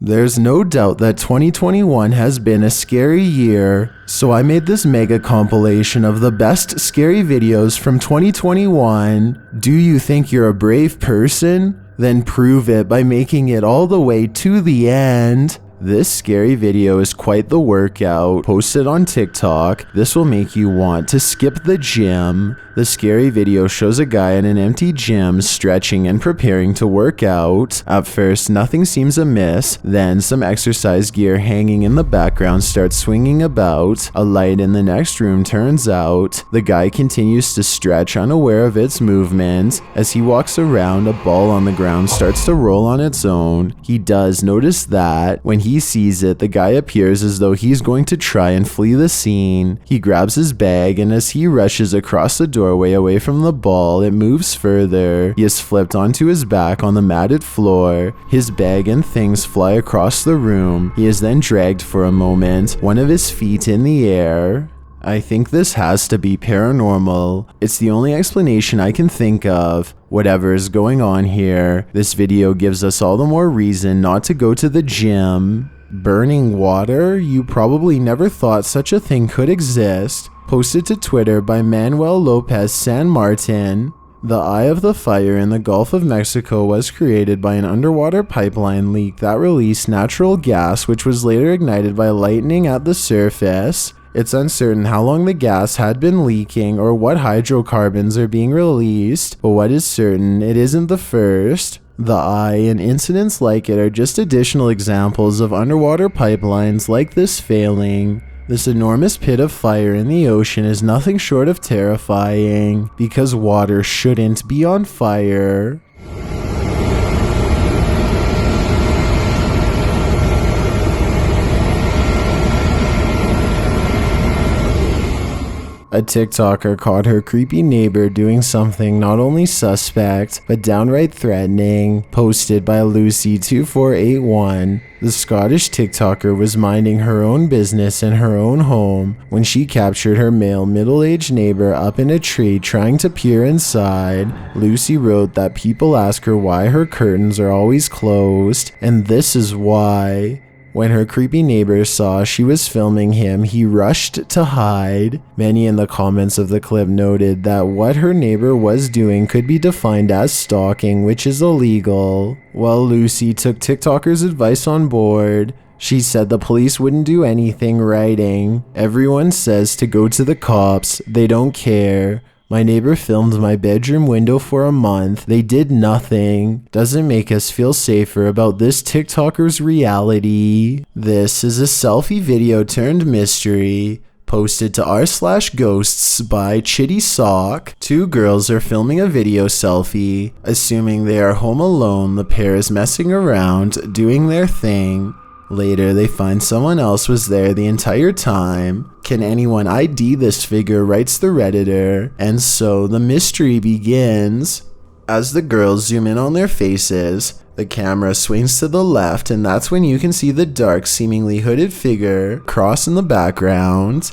There's no doubt that 2021 has been a scary year, so I made this mega compilation of the best scary videos from 2021. Do you think you're a brave person? Then prove it by making it all the way to the end. This scary video is quite the workout, posted on TikTok. This will make you want to skip the gym. The scary video shows a guy in an empty gym stretching and preparing to work out. At first, nothing seems amiss. Then, some exercise gear hanging in the background starts swinging about. A light in the next room turns out. The guy continues to stretch, unaware of its movement. As he walks around, a ball on the ground starts to roll on its own. He does notice that. When he sees it, the guy appears as though he's going to try and flee the scene. He grabs his bag, and as he rushes across the doorway away from the ball, it moves further. He is flipped onto his back on the matted floor. His bag and things fly across the room. He is then dragged for a moment, one of his feet in the air. I think this has to be paranormal. It's the only explanation I can think of. Whatever is going on here, this video gives us all the more reason not to go to the gym. Burning water? You probably never thought such a thing could exist. Posted to Twitter by Manuel Lopez San Martin. The eye of the fire in the Gulf of Mexico was created by an underwater pipeline leak that released natural gas, which was later ignited by lightning at the surface. It's uncertain how long the gas had been leaking or what hydrocarbons are being released, but what is certain, it isn't the first. The eye and incidents like it are just additional examples of underwater pipelines like this failing. This enormous pit of fire in the ocean is nothing short of terrifying, because water shouldn't be on fire. A TikToker caught her creepy neighbor doing something not only suspect, but downright threatening. Posted by Lucy2481. The Scottish TikToker was minding her own business in her own home when she captured her male middle-aged neighbor up in a tree trying to peer inside. Lucy wrote that people ask her why her curtains are always closed, and this is why. When her creepy neighbor saw she was filming him, he rushed to hide. Many in the comments of the clip noted that what her neighbor was doing could be defined as stalking, which is illegal. Well, Lucy took TikToker's advice on board. She said the police wouldn't do anything, writing, "Everyone says to go to the cops, they don't care. My neighbor filmed my bedroom window for a month. They did nothing. Doesn't make us feel safer about this TikToker's reality." This is a selfie video turned mystery. Posted to r/ghosts by Chitty Sock. Two girls are filming a video selfie. Assuming they are home alone, the pair is messing around, doing their thing. Later, they find someone else was there the entire time. Can anyone ID this figure, writes the Redditor, and so the mystery begins. As the girls zoom in on their faces, the camera swings to the left, and that's when you can see the dark, seemingly hooded figure cross in the background.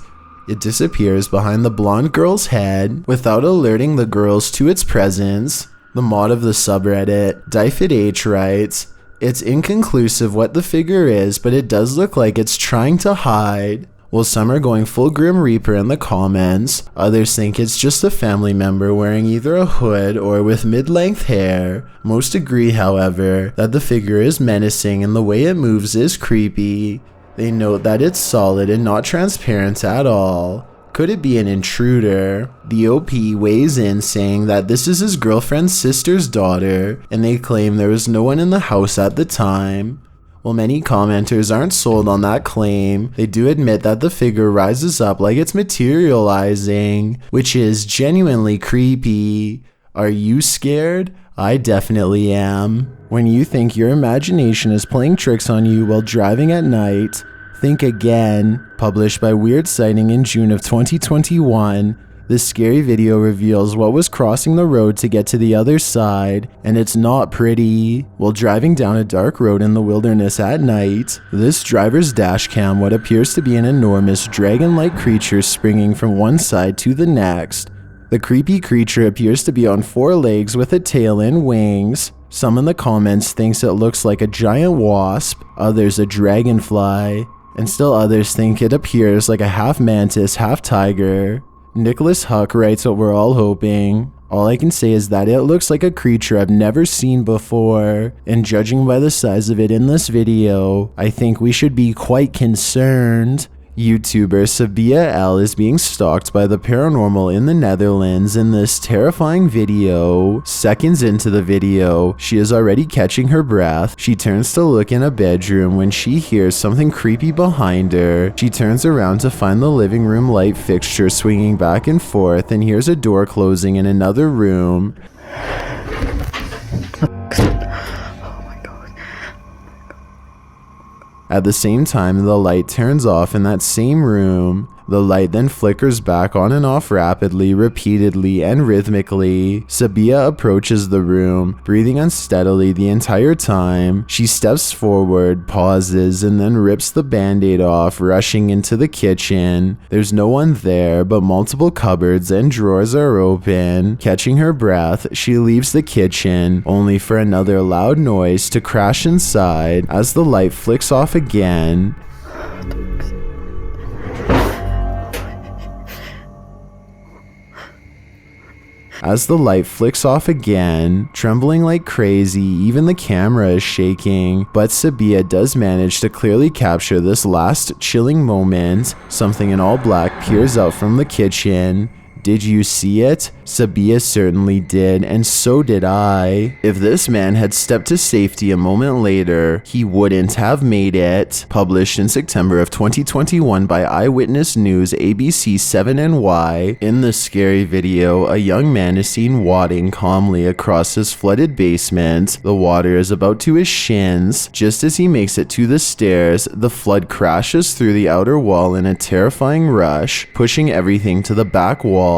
It disappears behind the blonde girl's head without alerting the girls to its presence. The mod of the subreddit, DifitH, writes, "It's inconclusive what the figure is, but it does look like it's trying to hide." While some are going full Grim Reaper in the comments, others think it's just a family member wearing either a hood or with mid-length hair. Most agree, however, that the figure is menacing and the way it moves is creepy. They note that it's solid and not transparent at all. Could it be an intruder? The OP weighs in saying that this is his girlfriend's sister's daughter, and they claim there was no one in the house at the time. While many commenters aren't sold on that claim, they do admit that the figure rises up like it's materializing, which is genuinely creepy. Are you scared? I definitely am. When you think your imagination is playing tricks on you while driving at night, think again. Published by Weird Sighting in June of 2021, this scary video reveals what was crossing the road to get to the other side, and it's not pretty. While driving down a dark road in the wilderness at night, this driver's dash cam what appears to be an enormous dragon-like creature springing from one side to the next. The creepy creature appears to be on 4 legs with a tail and wings. Some in the comments thinks it looks like a giant wasp, others a dragonfly, and still others think it appears like a half mantis, half tiger. Nicholas Huck writes what we're all hoping. All I can say is that it looks like a creature I've never seen before, and judging by the size of it in this video, I think we should be quite concerned. YouTuber Sabia L is being stalked by the paranormal in the Netherlands in this terrifying video. Seconds into the video, she is already catching her breath. She turns to look in a bedroom when she hears something creepy behind her. She turns around to find the living room light fixture swinging back and forth and hears a door closing in another room. At the same time, the light turns off in that same room. The light then flickers back on and off rapidly, repeatedly, and rhythmically. Sabia approaches the room, breathing unsteadily the entire time. She steps forward, pauses, and then rips the band-aid off, rushing into the kitchen. There's no one there, but multiple cupboards and drawers are open. Catching her breath, she leaves the kitchen, only for another loud noise to crash inside as the light flicks off again. As the light flicks off again, trembling like crazy, even the camera is shaking, but Sabia does manage to clearly capture this last chilling moment. Something in all black peers out from the kitchen. Did you see it? Sabia certainly did, and so did I. If this man had stepped to safety a moment later, he wouldn't have made it. Published in September of 2021 by Eyewitness News ABC 7NY. In this scary video, a young man is seen wadding calmly across his flooded basement. The water is about to his shins. Just as he makes it to the stairs, the flood crashes through the outer wall in a terrifying rush, pushing everything to the back wall.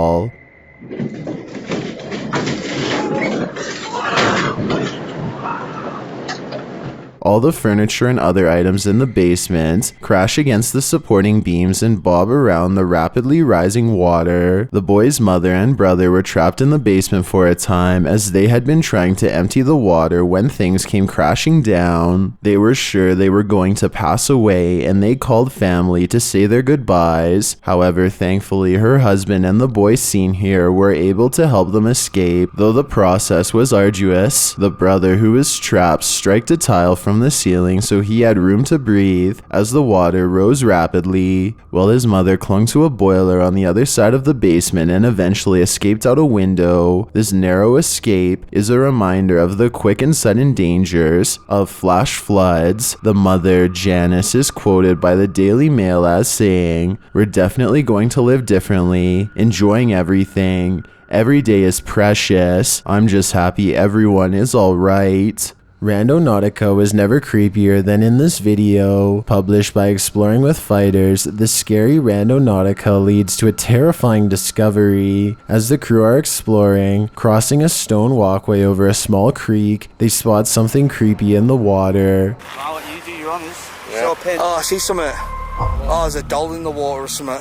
All the furniture and other items in the basement crash against the supporting beams and bob around the rapidly rising water. The boy's mother and brother were trapped in the basement for a time as they had been trying to empty the water when things came crashing down. They were sure they were going to pass away and they called family to say their goodbyes. However, thankfully her husband and the boy seen here were able to help them escape, though the process was arduous. The brother who was trapped struck a tile from the ceiling so he had room to breathe as the water rose rapidly, while his mother clung to a boiler on the other side of the basement and eventually escaped out a window. This narrow escape is a reminder of the quick and sudden dangers of flash floods. The mother, Janice, is quoted by the Daily Mail as saying, "We're definitely going to live differently, enjoying everything. Every day is precious. I'm just happy everyone is alright." Randonautica was never creepier than in this video. Published by Exploring with Fighters, the scary Randonautica leads to a terrifying discovery. As the crew are exploring, crossing a stone walkway over a small creek, they spot something creepy in the water. I'll let you do your honors. Yeah. Oh, I see something. Oh, there's a doll in the water or something.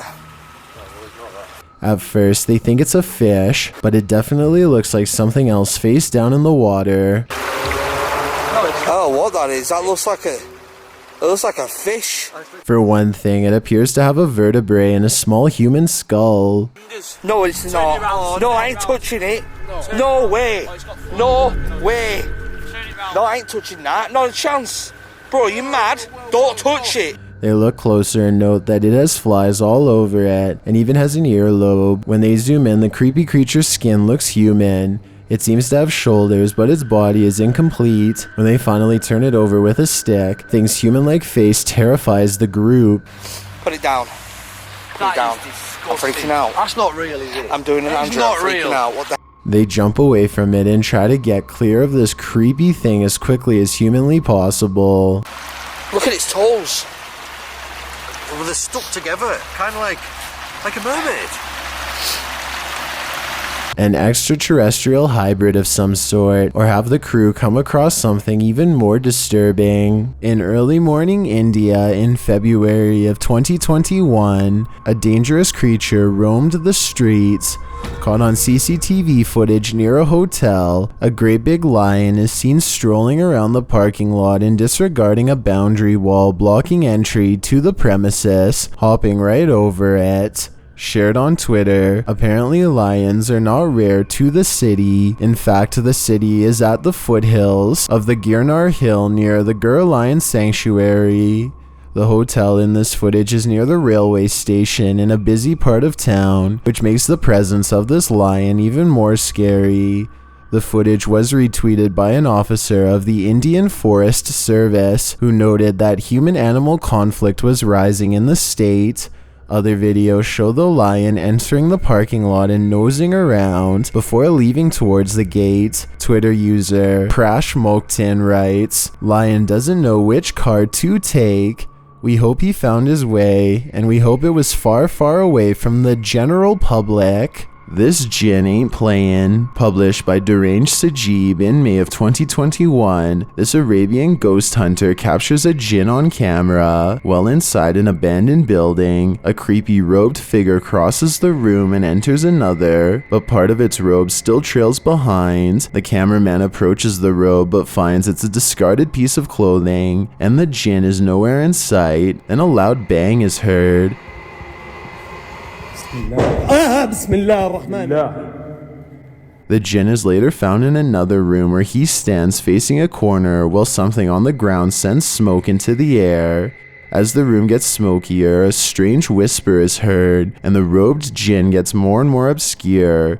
At first, they think it's a fish, but it definitely looks like something else face down in the water. Oh, what that is? That looks like a fish. For one thing, it appears to have a vertebrae and a small human skull. No, it's not. No, I ain't touching it. No way. No way. No, I ain't touching that. Not a chance. Bro, you mad? Don't touch it. They look closer and note that it has flies all over it, and even has an earlobe. When they zoom in, the creepy creature's skin looks human. It seems to have shoulders, but its body is incomplete. When they finally turn it over with a stick, thing's human-like face terrifies the group. Put it down. Put it down. I'm freaking out. That's not real, is it? I'm doing an Andrew. I'm freaking out. What the? They jump away from it and try to get clear of this creepy thing as quickly as humanly possible. Look at its toes. Well, they're stuck together, kind of like a mermaid. an extraterrestrial hybrid of some sort, or have the crew come across something even more disturbing? In early morning India in February of 2021, a dangerous creature roamed the streets. Caught on CCTV footage near a hotel, a great big lion is seen strolling around the parking lot and disregarding a boundary wall blocking entry to the premises, hopping right over it. Shared on Twitter, apparently lions are not rare to the city. In fact, the city is at the foothills of the Girnar Hill near the Gur Lion Sanctuary. The hotel in this footage is near the railway station in a busy part of town, which makes the presence of this lion even more scary. The footage was retweeted by an officer of the Indian Forest Service who noted that human-animal conflict was rising in the state. Other videos show the lion entering the parking lot and nosing around before leaving towards the gate. Twitter user Prash Moktin writes, "Lion doesn't know which car to take. We hope he found his way, and we hope it was far, far away from the general public." This Jinn Ain't Playin', published by Deranged Sajib in May of 2021, this Arabian ghost hunter captures a jinn on camera. While inside an abandoned building, a creepy robed figure crosses the room and enters another, but part of its robe still trails behind. The cameraman approaches the robe but finds it's a discarded piece of clothing, and the jinn is nowhere in sight. Then a loud bang is heard. The jinn is later found in another room where he stands facing a corner while something on the ground sends smoke into the air. As the room gets smokier, a strange whisper is heard, and the robed jinn gets more and more obscure.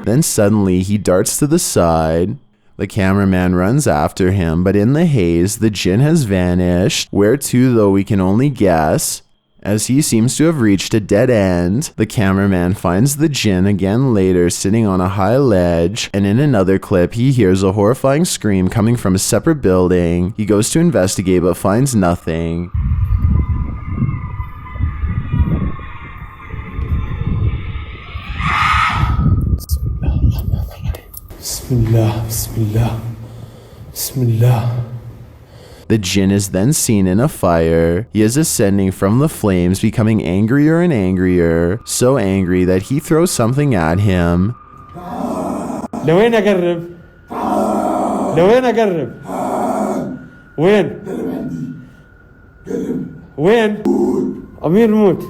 Then suddenly he darts to the side. The cameraman runs after him, but in the haze, the jinn has vanished. Where to, though, we can only guess. As he seems to have reached a dead end, the cameraman finds the jinn again later sitting on a high ledge, and in another clip, he hears a horrifying scream coming from a separate building. He goes to investigate but finds nothing. Bismillah, Bismillah, Bismillah. The jinn is then seen in a fire. He is ascending from the flames, becoming angrier and angrier, so angry that he throws something at him. لوين أقرب؟ لوين أقرب؟ وين؟ وين؟ أمير موت.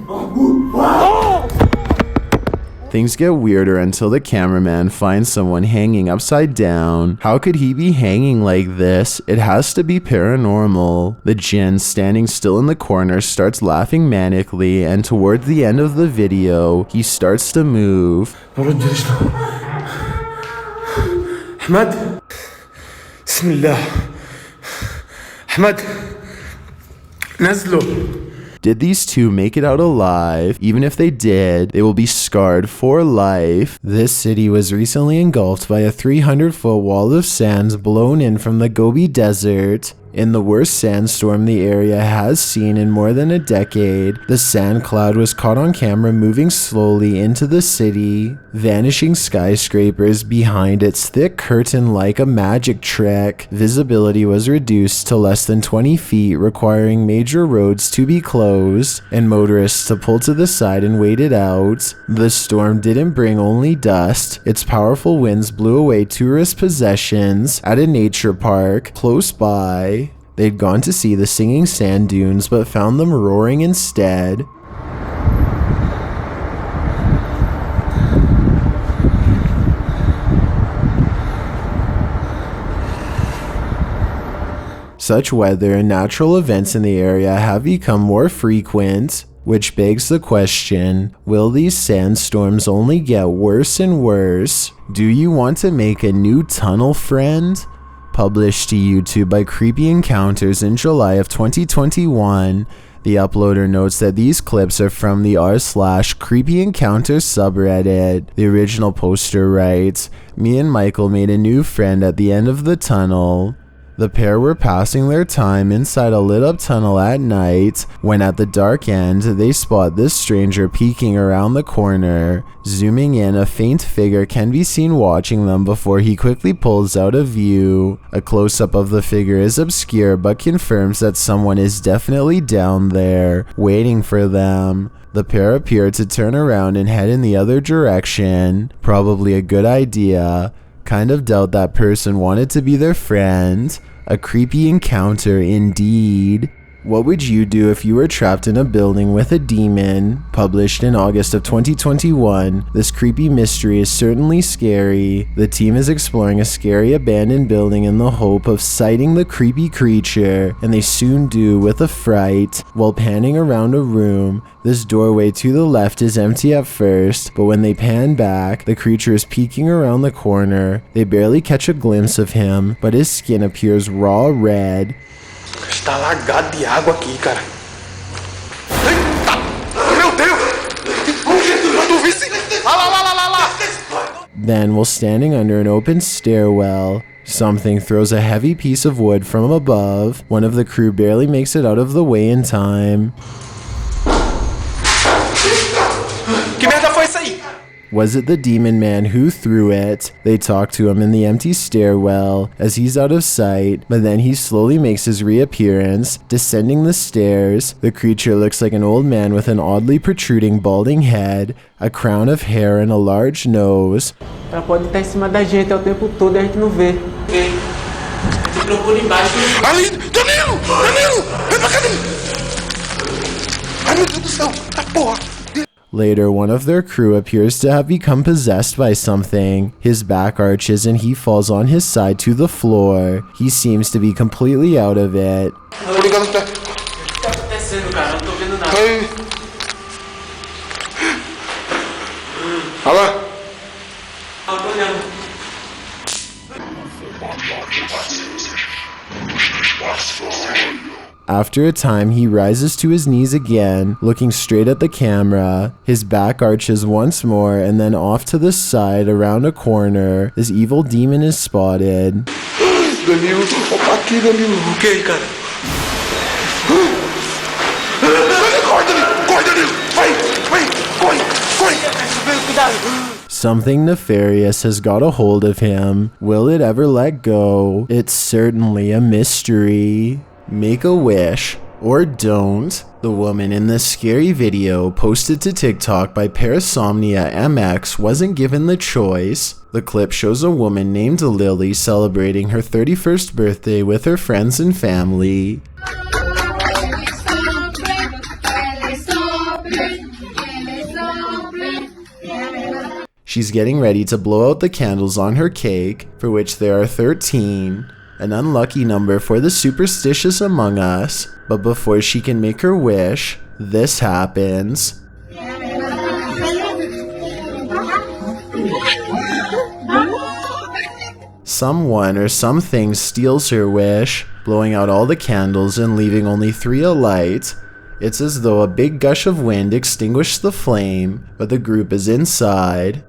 Things get weirder until the cameraman finds someone hanging upside down. How could he be hanging like this? It has to be paranormal. The jinn, standing still in the corner, starts laughing manically, and toward the end of the video, he starts to move. Ahmed, Bismillah. Ahmed, نزلوا. Did these two make it out alive? Even if they did, they will be scarred for life. This city was recently engulfed by a 300-foot wall of sand blown in from the Gobi Desert. In the worst sandstorm the area has seen in more than a decade, the sand cloud was caught on camera moving slowly into the city, vanishing skyscrapers behind its thick curtain like a magic trick. Visibility was reduced to less than 20 feet, requiring major roads to be closed, and motorists to pull to the side and wait it out. The storm didn't bring only dust. Its powerful winds blew away tourist possessions at a nature park close by. They'd gone to see the singing sand dunes but found them roaring instead. Such weather and natural events in the area have become more frequent, which begs the question, will these sandstorms only get worse and worse? Do you want to make a new tunnel friend? Published to YouTube by Creepy Encounters in July of 2021, the uploader notes that these clips are from the r/Creepy Encounters subreddit. The original poster writes, "Me and Michael made a new friend at the end of the tunnel. The pair were passing their time inside a lit up tunnel at night when at the dark end they spot this stranger peeking around the corner. Zooming in, a faint figure can be seen watching them before he quickly pulls out of view. A close-up of the figure is obscure but confirms that someone is definitely down there, waiting for them. The pair appear to turn around and head in the other direction. Probably a good idea. Kind of doubt that person wanted to be their friend. A creepy encounter indeed. What would you do if you were trapped in a building with a demon? Published in August of 2021, this creepy mystery is certainly scary. The team is exploring a scary abandoned building in the hope of sighting the creepy creature, and they soon do with a fright. While panning around a room, this doorway to the left is empty at first, but when they pan back, the creature is peeking around the corner. They barely catch a glimpse of him, but his skin appears raw red. Está lagado de água aqui, cara. Eita! Meu Deus! Tu visse? Lá! Then, while standing under an open stairwell, something throws a heavy piece of wood from above. One of the crew barely makes it out of the way in time. Que merda foi isso aí? Was it the demon man who threw it? They talk to him in the empty stairwell as he's out of sight, but then he slowly makes his reappearance, descending the stairs. The creature looks like an old man with an oddly protruding balding head, a crown of hair and a large nose. Ela pode estar em cima da gente o tempo todo e a gente não vê. Se procura embaixo. Ali! Danilo! Danilo! Vem pra cá, Danilo! Ai, meu Deus do céu! A porra! Later, one of their crew appears to have become possessed by something. His back arches and he falls on his side to the floor. He seems to be completely out of it. Tô ligando o pé. O que tá acontecendo, cara? Eu não tô vendo nada. Ai. Alô? Eu tô olhando. After a time, he rises to his knees again, looking straight at the camera. His back arches once more, and then off to the side, around a corner, this evil demon is spotted. Danilo, opa aqui, Danilo. O que aí, cara? Corre, Danilo! Corre, Danilo! Vai! Corre! Something nefarious has got a hold of him. Will it ever let go? It's certainly a mystery. Make a wish, or don't. The woman in this scary video, posted to TikTok by Parasomnia MX, wasn't given the choice. The clip shows a woman named Lily celebrating her 31st birthday with her friends and family. She's getting ready to blow out the candles on her cake, for which there are 13. An unlucky number for the superstitious among us, but before she can make her wish, this happens. Someone or something steals her wish, blowing out all the candles and leaving only 3 alight. It's as though a big gush of wind extinguished the flame, but the group is inside.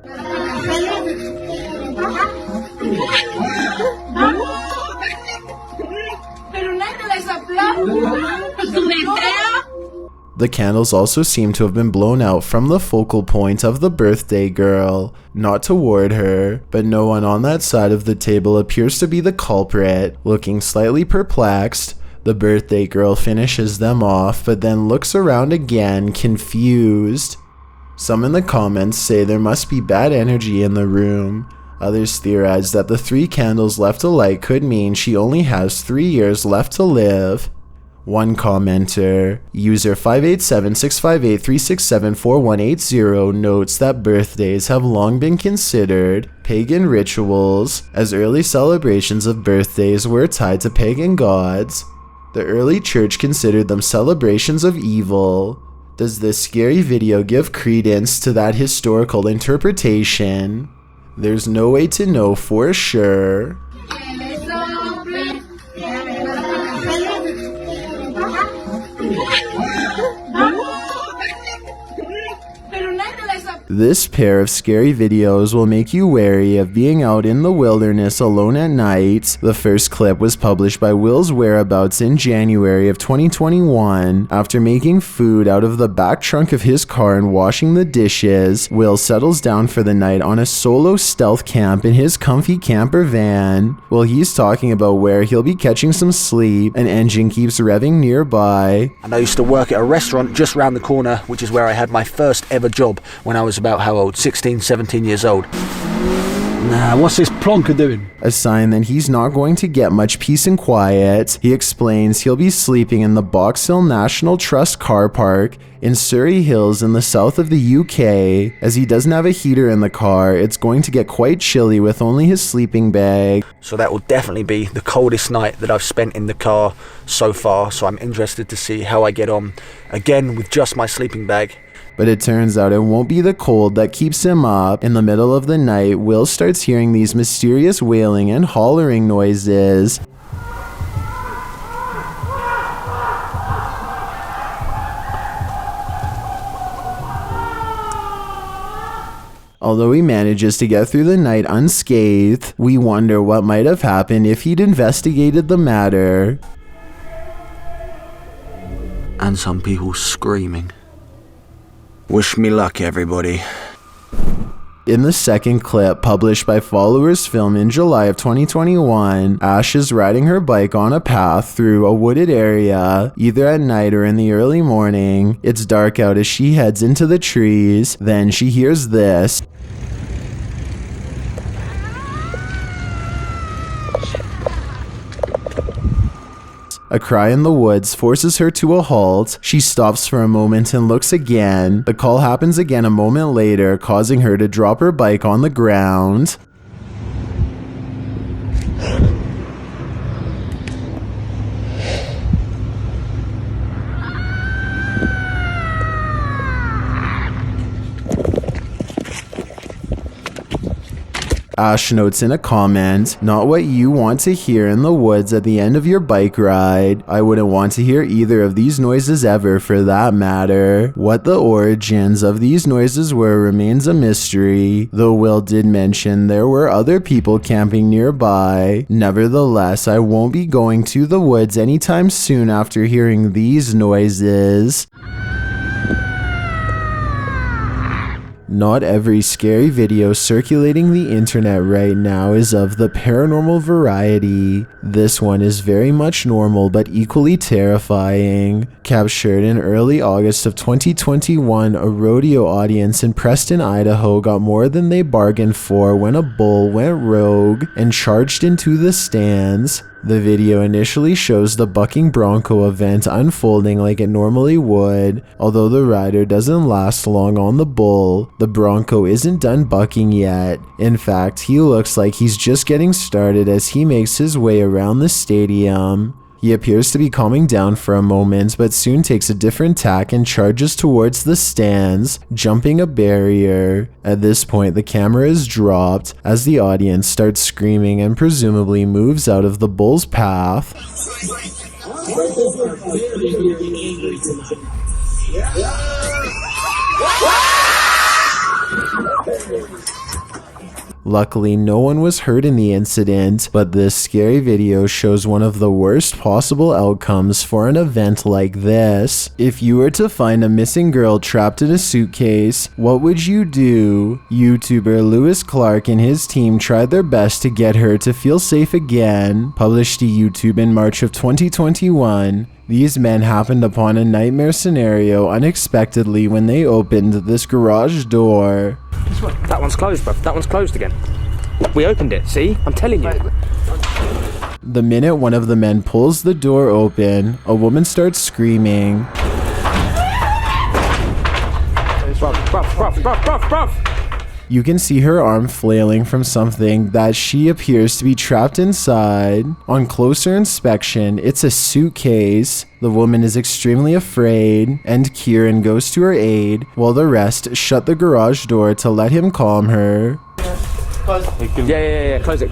The candles also seem to have been blown out from the focal point of the birthday girl, not toward her, but no one on that side of the table appears to be the culprit. Looking slightly perplexed, the birthday girl finishes them off, but then looks around again, confused. Some in the comments say there must be bad energy in the room. Others theorize that the 3 candles left alight could mean she only has 3 years left to live. One commenter, user 587-658-367-4180, notes that birthdays have long been considered pagan rituals, as early celebrations of birthdays were tied to pagan gods. The early church considered them celebrations of evil. Does this scary video give credence to that historical interpretation? There's no way to know for sure. This pair of scary videos will make you wary of being out in the wilderness alone at night. The first clip was published by Will's whereabouts in January of 2021. After making food out of the back trunk of his car and washing the dishes, Will settles down for the night on a solo stealth camp in his comfy camper van. While he's talking about where he'll be catching some sleep, an engine keeps revving nearby. And I used to work at a restaurant just round the corner, which is where I had my first ever job when I was about how old? 16, 17 years old. Nah, what's this plonker doing? A sign that he's not going to get much peace and quiet. He explains he'll be sleeping in the Box Hill National Trust car park in Surrey Hills in the south of the UK. As he doesn't have a heater in the car, it's going to get quite chilly with only his sleeping bag. So that will definitely be the coldest night that I've spent in the car so far, so I'm interested to see how I get on, again with just my sleeping bag. But it turns out it won't be the cold that keeps him up. In the middle of the night, Will starts hearing these mysterious wailing and hollering noises. Although he manages to get through the night unscathed, we wonder what might have happened if he'd investigated the matter. And some people screaming. Wish me luck, everybody. In the second clip, published by Followers Film in July of 2021, Ash is riding her bike on a path through a wooded area, either at night or in the early morning. It's dark out as she heads into the trees. Then she hears this. A cry in the woods forces her to a halt. She stops for a moment and looks again. The call happens again a moment later, causing her to drop her bike on the ground. Ash notes in a comment, "Not what you want to hear in the woods at the end of your bike ride. I wouldn't want to hear either of these noises ever for that matter." What the origins of these noises were remains a mystery, though Will did mention there were other people camping nearby. Nevertheless, I won't be going to the woods anytime soon after hearing these noises. Not every scary video circulating the internet right now is of the paranormal variety. This one is very much normal but equally terrifying. Captured in early August of 2021, a rodeo audience in Preston, Idaho got more than they bargained for when a bull went rogue and charged into the stands. The video initially shows the bucking bronco event unfolding like it normally would. Although the rider doesn't last long on the bull, the bronco isn't done bucking yet. In fact, he looks like he's just getting started as he makes his way around the stadium. He appears to be calming down for a moment, but soon takes a different tack and charges towards the stands, jumping a barrier. At this point, the camera is dropped as the audience starts screaming and presumably moves out of the bull's path. Luckily, no one was hurt in the incident, but this scary video shows one of the worst possible outcomes for an event like this. If you were to find a missing girl trapped in a suitcase, what would you do? YouTuber Lewis Clark and his team tried their best to get her to feel safe again. Published to YouTube in March of 2021, these men happened upon a nightmare scenario unexpectedly when they opened this garage door. That one's closed, bruv. That one's closed again. We opened it, see? I'm telling you. The minute one of the men pulls the door open, a woman starts screaming. Bruv. You can see her arm flailing from something that she appears to be trapped inside. On closer inspection, it's a suitcase. The woman is extremely afraid, and Kieran goes to her aid, while the rest shut the garage door to let him calm her. Yeah. Close it.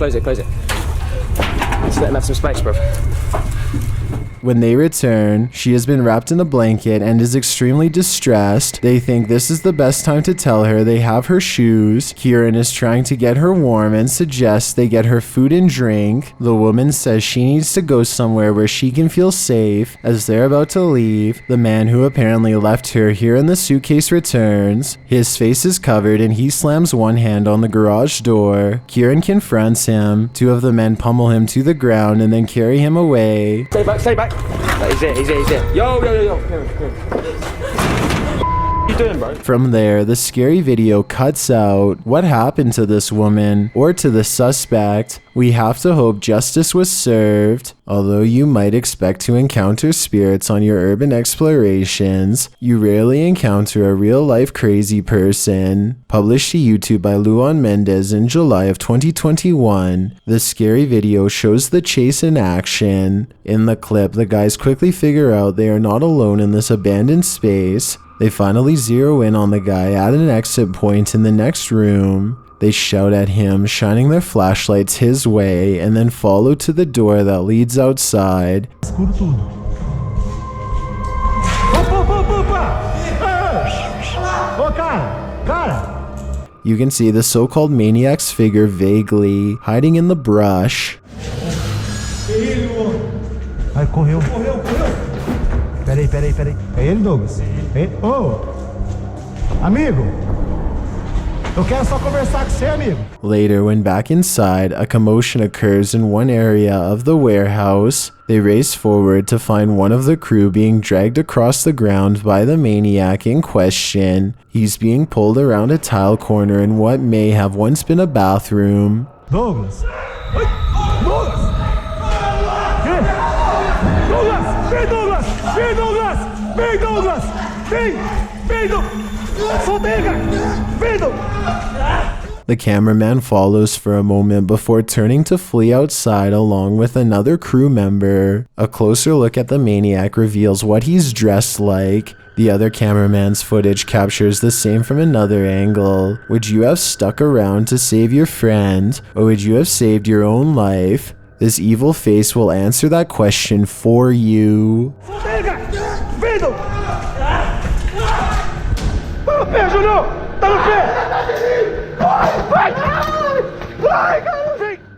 Just let him have some space, bruv. When they return, she has been wrapped in a blanket and is extremely distressed. They think this is the best time to tell her they have her shoes. Kieran is trying to get her warm and suggests they get her food and drink. The woman says she needs to go somewhere where she can feel safe. As they're about to leave, the man who apparently left her here in the suitcase returns. His face is covered and he slams one hand on the garage door. Kieran confronts him. Two of the men pummel him to the ground and then carry him away. Stay back, stay back. He's it. Yo. What are you doing, bro? From there, the scary video cuts out. What happened to this woman or to the suspect? We have to hope justice was served. Although you might expect to encounter spirits on your urban explorations, you rarely encounter a real-life crazy person. Published to YouTube by Luan Mendez in July of 2021, the scary video shows the chase in action. In the clip, the guys quickly figure out they are not alone in this abandoned space. They finally zero in on the guy at an exit point in the next room. They shout at him, shining their flashlights his way, and then follow to the door that leads outside. Escuro tudo. Ô, cara! You can see the so-called maniac's figure vaguely, hiding in the brush. Ai, correu. Peraí. É ele, Douglas? Ô! Amigo! Eu quero só conversar com você, amigo. Later, when back inside, a commotion occurs in one area of the warehouse. They race forward to find one of the crew being dragged across the ground by the maniac in question. He's being pulled around a tile corner in what may have once been a bathroom. Douglas! Douglas! Vem, Douglas! Solta aí, cara! Vem, Douglas! The cameraman follows for a moment before turning to flee outside along with another crew member. A closer look at the maniac reveals what he's dressed like. The other cameraman's footage captures the same from another angle. Would you have stuck around to save your friend, or would you have saved your own life? This evil face will answer that question for you.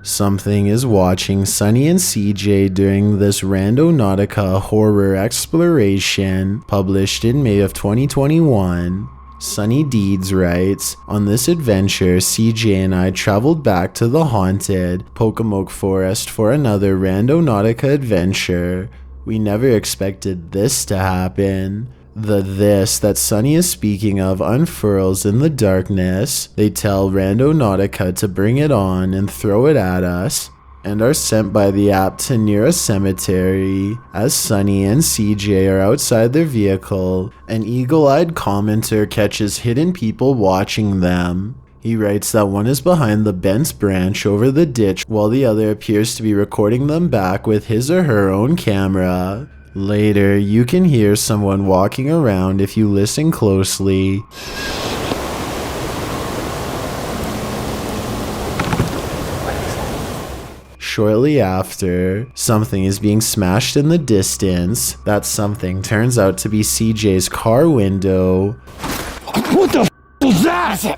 Something is watching Sunny and CJ during this Randonautica horror exploration, published in May of 2021. Sunny Deeds writes, "On this adventure, CJ and I traveled back to the haunted Pocomoke Forest for another Randonautica adventure. We never expected this to happen." The "this" that Sunny is speaking of unfurls in the darkness. They tell Randonautica to bring it on and throw it at us, and are sent by the app to near a cemetery. As Sunny and CJ are outside their vehicle, an eagle-eyed commenter catches hidden people watching them. He writes that one is behind the bent branch over the ditch while the other appears to be recording them back with his or her own camera. Later, you can hear someone walking around if you listen closely. Shortly after, something is being smashed in the distance. That something turns out to be CJ's car window. What the f was that?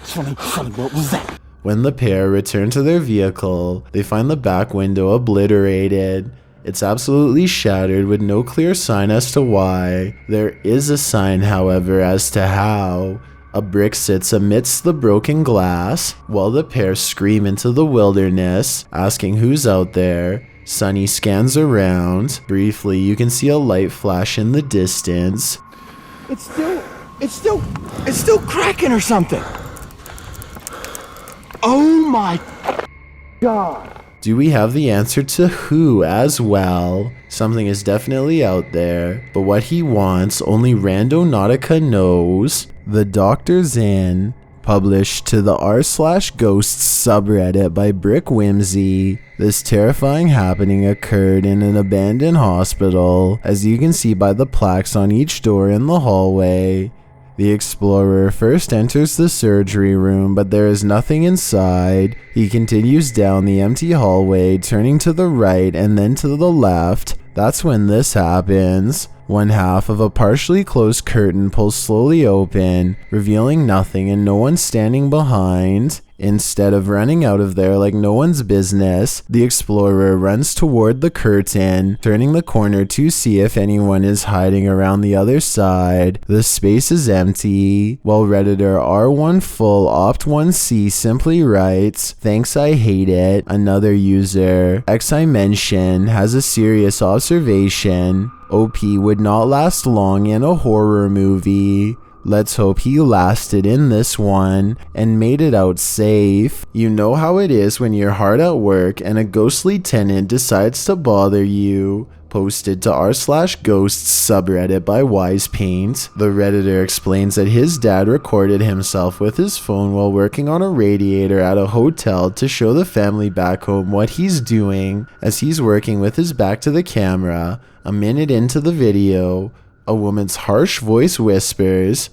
What was that? When the pair return to their vehicle, they find the back window obliterated. It's absolutely shattered with no clear sign as to why. There is a sign, however, as to how. A brick sits amidst the broken glass, while the pair scream into the wilderness, asking who's out there. Sunny scans around. Briefly, you can see a light flash in the distance. It's still cracking or something. Oh my God. Do we have the answer to who as well? Something is definitely out there, but what he wants, only Randonautica knows. The Doctor's In, published to the r/ghosts subreddit by Brick Whimsy. This terrifying happening occurred in an abandoned hospital, as you can see by the plaques on each door in the hallway. The explorer first enters the surgery room, but there is nothing inside. He continues down the empty hallway, turning to the right and then to the left. That's when this happens. One half of a partially closed curtain pulls slowly open, revealing nothing and no one standing behind. Instead of running out of there like no one's business, the explorer runs toward the curtain, turning the corner to see if anyone is hiding around the other side. The space is empty. While Redditor R1Full Opt1C simply writes, "Thanks, I hate it." Another user, XI Mention, has a serious observation. OP would not last long in a horror movie. Let's hope he lasted in this one and made it out safe. You know how it is when you're hard at work and a ghostly tenant decides to bother you. Posted to r/ghosts subreddit by WisePaint. The Redditor explains that his dad recorded himself with his phone while working on a radiator at a hotel to show the family back home what he's doing as he's working with his back to the camera. A minute into the video, a woman's harsh voice whispers.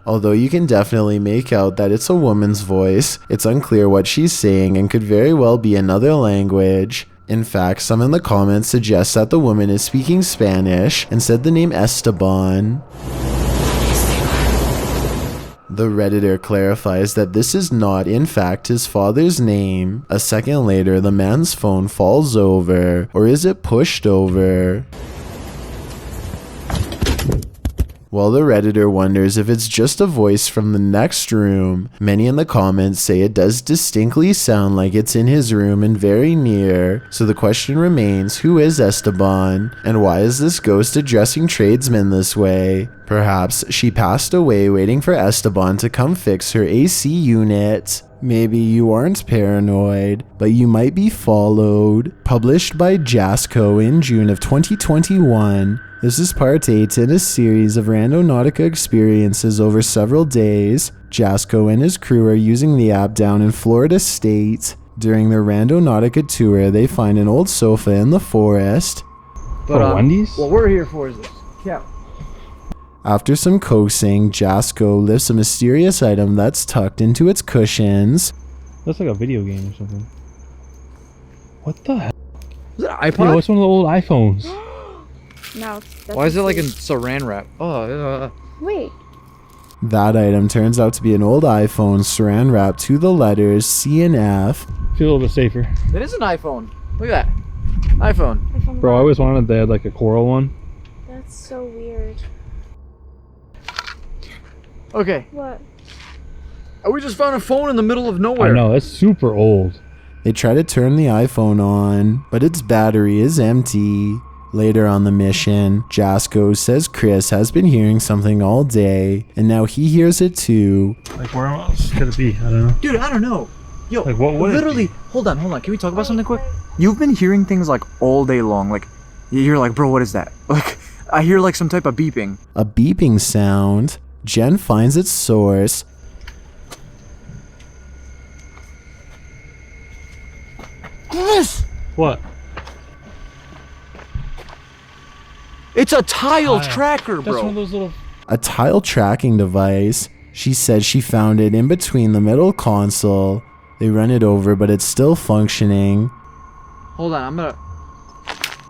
Although you can definitely make out that it's a woman's voice, it's unclear what she's saying and could very well be another language. In fact, some in the comments suggest that the woman is speaking Spanish and said the name Esteban. The Redditor clarifies that this is not, in fact, his father's name. A second later, the man's phone falls over, or is it pushed over? While the Redditor wonders if it's just a voice from the next room, many in the comments say it does distinctly sound like it's in his room and very near. So the question remains, who is Esteban? And why is this ghost addressing tradesmen this way? Perhaps she passed away waiting for Esteban to come fix her AC unit. Maybe you aren't paranoid, but you might be followed. Published by Jasco in June of 2021. This is part 8 in a series of Randonautica experiences over several days. Jasco and his crew are using the app down in Florida State. During their Randonautica tour, they find an old sofa in the forest. But, Wendy's? What we're here for is this. Yeah. After some coaxing, Jasco lifts a mysterious item that's tucked into its cushions. That's like a video game or something. What the hell? Is it an iPod? Yeah, what's one of the old iPhones? No. Why is it like in saran wrap? Oh, Wait. That item turns out to be an old iPhone saran wrapped to the letters C and F. Feel a little bit safer. it is an iPhone. Look at that. iPhone. Bro, I always wanted they had like a coral one. That's so weird. Okay. What? We just found a phone in the middle of nowhere. I know, that's super old. They try to turn the iPhone on, but its battery is empty. Later on the mission, Jasco says Chris has been hearing something all day, and now he hears it too. Like, where else could it be? I don't know. Dude, I don't know. Yo, like, what would literally, hold on. Can we talk about something quick? You've been hearing things like all day long. Like, you're like, bro, what is that? Like, I hear like some type of beeping. A beeping sound. Jen finds its source. Chris! What? It's a tile tracker, bro. That's one of those little... A tile tracking device. She said she found it in between the middle console. They run it over, but it's still functioning. Hold on, I'm gonna...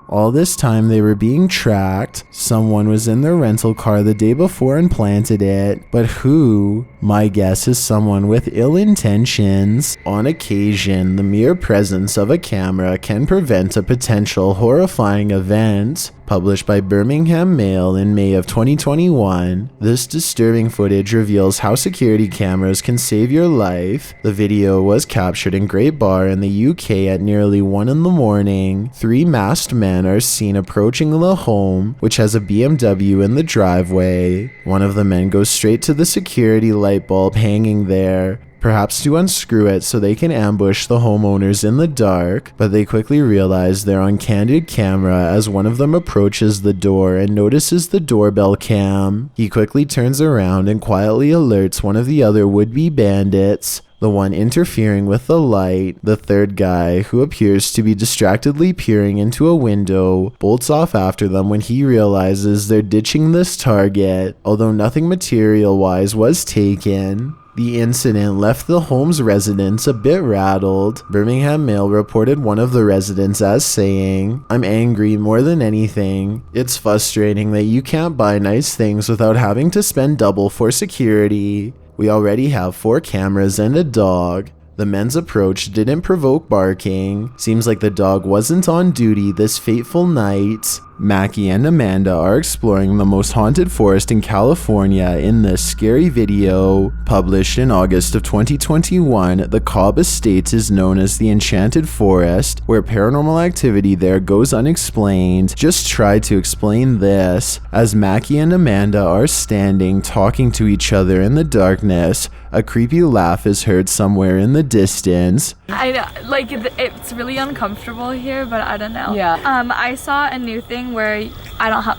All this time they were being tracked. Someone was in their rental car the day before and planted it. But who? My guess is someone with ill intentions. On occasion, the mere presence of a camera can prevent a potential horrifying event. Published by Birmingham Mail in May of 2021, this disturbing footage reveals how security cameras can save your life. The video was captured in Great Bar in the UK at nearly 1 in the morning. 3 masked men are seen approaching the home, which has a BMW in the driveway. One of the men goes straight to the security light bulb hanging there, perhaps to unscrew it so they can ambush the homeowners in the dark, but they quickly realize they're on candid camera as one of them approaches the door and notices the doorbell cam. He quickly turns around and quietly alerts one of the other would-be bandits, the one interfering with the light. The third guy, who appears to be distractedly peering into a window, bolts off after them when he realizes they're ditching this target, although nothing material-wise was taken. The incident left the Holmes residents a bit rattled. Birmingham Mail reported one of the residents as saying, "I'm angry more than anything. It's frustrating that you can't buy nice things without having to spend double for security. We already have 4 cameras and a dog." The men's approach didn't provoke barking. Seems like the dog wasn't on duty this fateful night. Mackie and Amanda are exploring the most haunted forest in California in this scary video. Published in August of 2021, the Cobb Estates is known as the Enchanted Forest, where paranormal activity there goes unexplained. Just try to explain this. As Mackie and Amanda are standing talking to each other in the darkness, a creepy laugh is heard somewhere in the distance. I know, like, it's really uncomfortable here, but I don't know. Yeah. I saw a new thing where I don't have...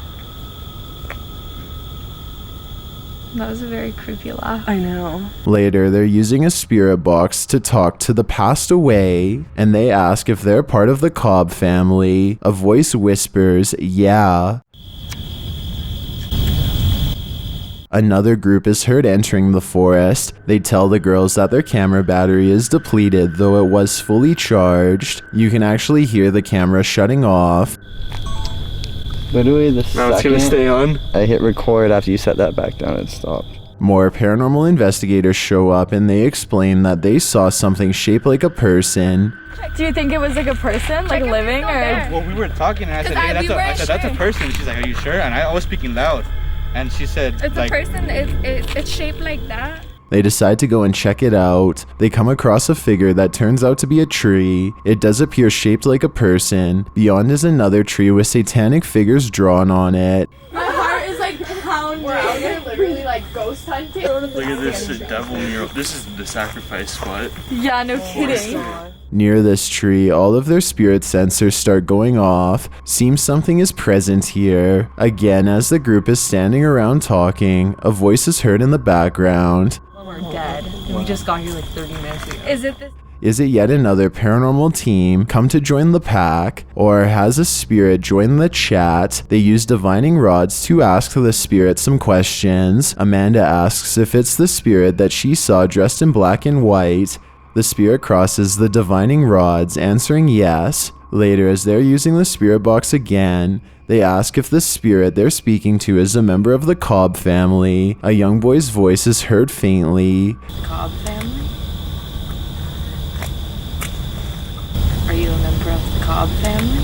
That was a very creepy laugh. I know. Later, they're using a spirit box to talk to the passed away, and they ask if they're part of the Cobb family. A voice whispers, "Yeah." Another group is heard entering the forest. They tell the girls that their camera battery is depleted, though it was fully charged. You can actually hear the camera shutting off. Literally the Now it's gonna stay on. I hit record after you set that back down, it stopped. More paranormal investigators show up and they explain that they saw something shaped like a person. Do you think it was like a person, like living, or...? Well, we were talking and I said, hey, that's a person. She's like, are you sure? And I was speaking loud. And she said, It's like, a person, it's shaped like that. They decide to go and check it out. They come across a figure that turns out to be a tree. It does appear shaped like a person. Beyond is another tree with satanic figures drawn on it. My heart is like pounding. We're out here literally like ghost hunting. Look at this devil mural. This is the sacrifice spot. Yeah, no kidding. Near this tree, all of their spirit sensors start going off. Seems something is present here. Again, as the group is standing around talking, a voice is heard in the background. We're dead. We just got here like 30 minutes ago. Is it this? Is it yet another paranormal team come to join the pack, or has a spirit joined the chat? They use divining rods to ask the spirit some questions. Amanda asks if it's the spirit that she saw dressed in black and white. The spirit crosses the divining rods, answering yes. Later, as they're using the spirit box again, they ask if the spirit they're speaking to is a member of the Cobb family. A young boy's voice is heard faintly. Cobb family? Are you a member of the Cobb family?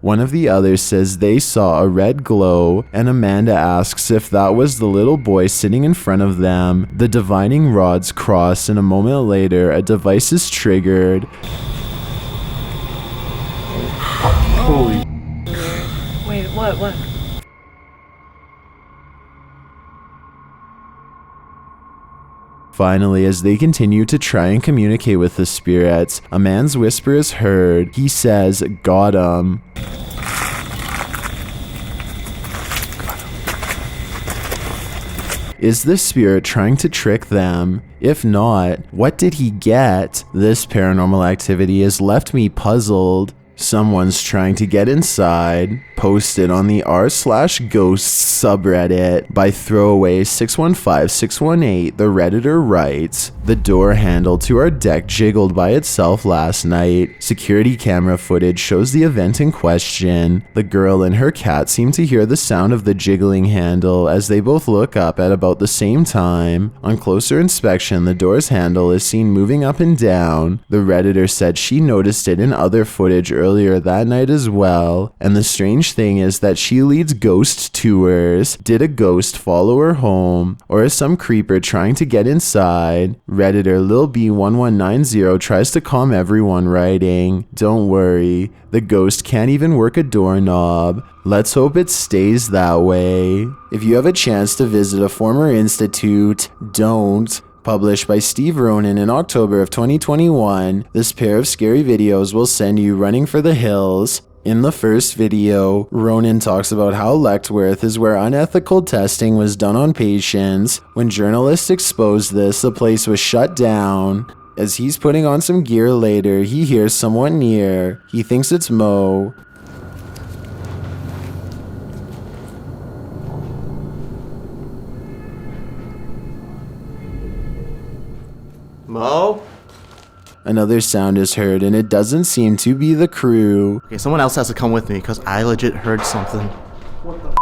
One of the others says they saw a red glow, and Amanda asks if that was the little boy sitting in front of them. The divining rods cross, and a moment later, a device is triggered. Holy. Wait, what? Finally, as they continue to try and communicate with the spirits, a man's whisper is heard. He says, "Got 'em." Is this spirit trying to trick them? If not, what did he get? This paranormal activity has left me puzzled. Someone's trying to get inside. Posted on the r/ghosts subreddit by throwaway 615618, the redditor writes, "The door handle to our deck jiggled by itself last night. Security camera footage shows the event in question. The girl and her cat seem to hear the sound of the jiggling handle as they both look up at about the same time. On closer inspection, the door's handle is seen moving up and down. The redditor said she noticed it in other footage earlier that night as well, and the strange thing is that she leads ghost tours. Did a ghost follow her home, or is some creeper trying to get inside?" Redditor Lil B1190 tries to calm everyone, writing, "Don't worry, the ghost can't even work a doorknob. Let's hope it stays that way." If you have a chance to visit a former institute, don't. Published by Steve Ronan in October of 2021, this pair of scary videos will send you running for the hills. In the first video, Ronan talks about how Lechtworth is where unethical testing was done on patients. When journalists exposed this, the place was shut down. As he's putting on some gear later, he hears someone near. He thinks it's Mo. Mo? Another sound is heard, and it doesn't seem to be the crew. Okay, someone else has to come with me because I legit heard something. What the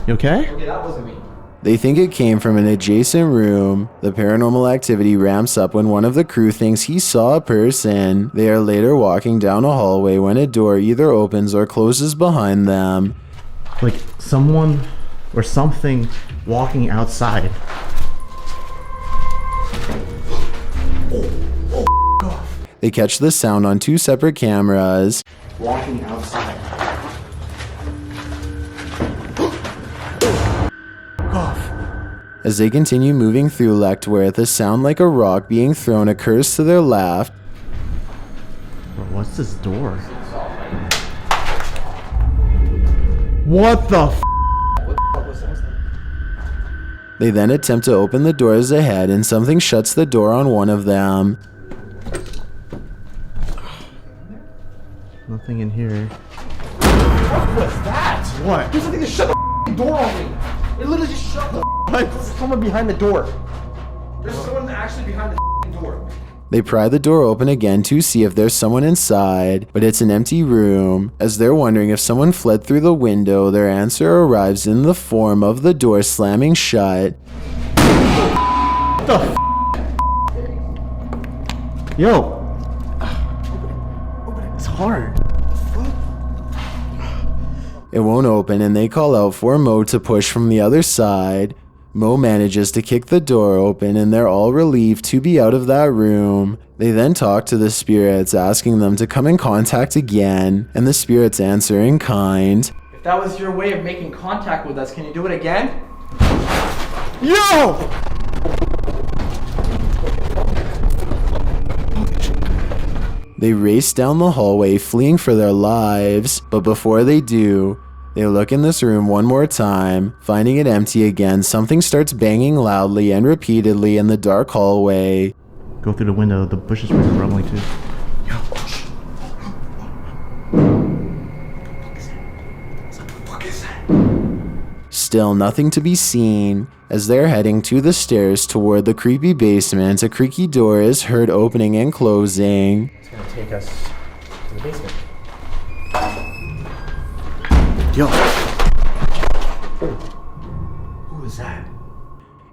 You okay? Okay, that wasn't me. They think it came from an adjacent room. The paranormal activity ramps up when one of the crew thinks he saw a person. They are later walking down a hallway when a door either opens or closes behind them. Like someone or something walking outside. They catch the sound on 2 separate cameras. Walking outside. As they continue moving through Lechtworth, a sound like a rock being thrown occurs to their left. Bro, what's this door? What the f? They then attempt to open the doors ahead, and something shuts the door on one of them. Nothing in here. What was that? What? There's something that shut the door on me. It literally just shut the. What? There's someone behind the door. There's someone actually behind the door. They pry the door open again to see if there's someone inside, but it's an empty room. As they're wondering if someone fled through the window, their answer arrives in the form of the door slamming shut. What the f? Yo. It's hard. It won't open, and they call out for Mo to push from the other side. Mo manages to kick the door open, and they're all relieved to be out of that room. They then talk to the spirits, asking them to come in contact again, and the spirits answer in kind. If that was your way of making contact with us, can you do it again? Yo! They race down the hallway, fleeing for their lives, but before they do, they look in this room one more time. Finding it empty again, something starts banging loudly and repeatedly in the dark hallway. Go through the window, the bushes were rumbling too. Still nothing to be seen. As they're heading to the stairs toward the creepy basement, a creaky door is heard opening and closing. It's gonna take us to the basement. Yo. Who is that?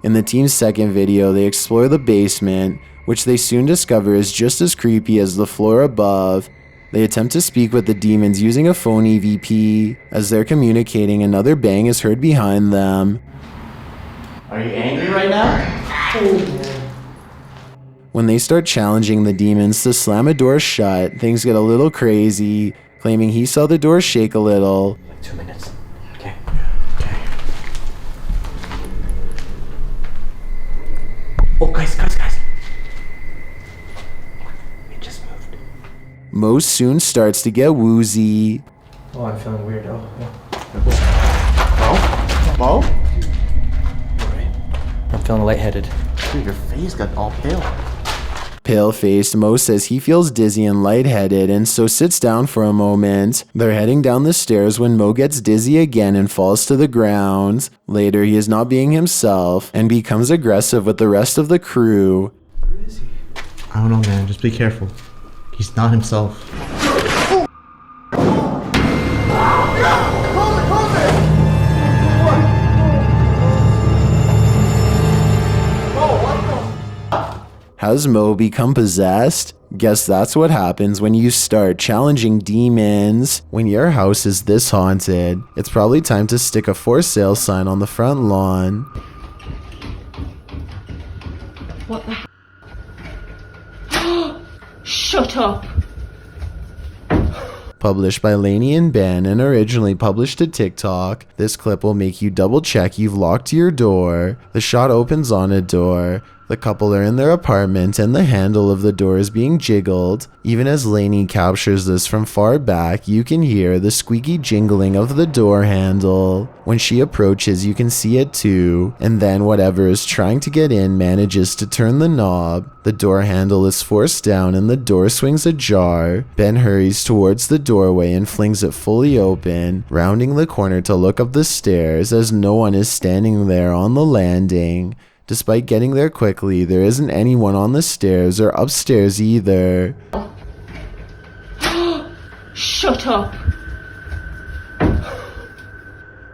In the team's second video, they explore the basement, which they soon discover is just as creepy as the floor above. They attempt to speak with the demons using a phone EVP. As they're communicating, another bang is heard behind them. Are you angry right now? When they start challenging the demons to slam a door shut, things get a little crazy, claiming he saw the door shake a little. 2 minutes. Okay. Oh, guys. It just moved. Mo soon starts to get woozy. Oh, I'm feeling weird. Oh, Mo? I'm feeling lightheaded. Dude, your face got all pale. Pale-faced, Mo says he feels dizzy and lightheaded, and so sits down for a moment. They're heading down the stairs when Mo gets dizzy again and falls to the ground. Later, he is not being himself and becomes aggressive with the rest of the crew. Where is he? I don't know, man. Just be careful. He's not himself. Has Mo become possessed? Guess that's what happens when you start challenging demons. When your house is this haunted, it's probably time to stick a for sale sign on the front lawn. What the Shut up. Published by Lainey and Ben and originally published to TikTok, this clip will make you double check you've locked your door. The shot opens on a door. The couple are in their apartment and the handle of the door is being jiggled. Even as Lainey captures this from far back, you can hear the squeaky jingling of the door handle. When she approaches, you can see it too, and then whatever is trying to get in manages to turn the knob. The door handle is forced down and the door swings ajar. Ben hurries towards the doorway and flings it fully open, rounding the corner to look up the stairs as no one is standing there on the landing. Despite getting there quickly, there isn't anyone on the stairs or upstairs either. Shut up.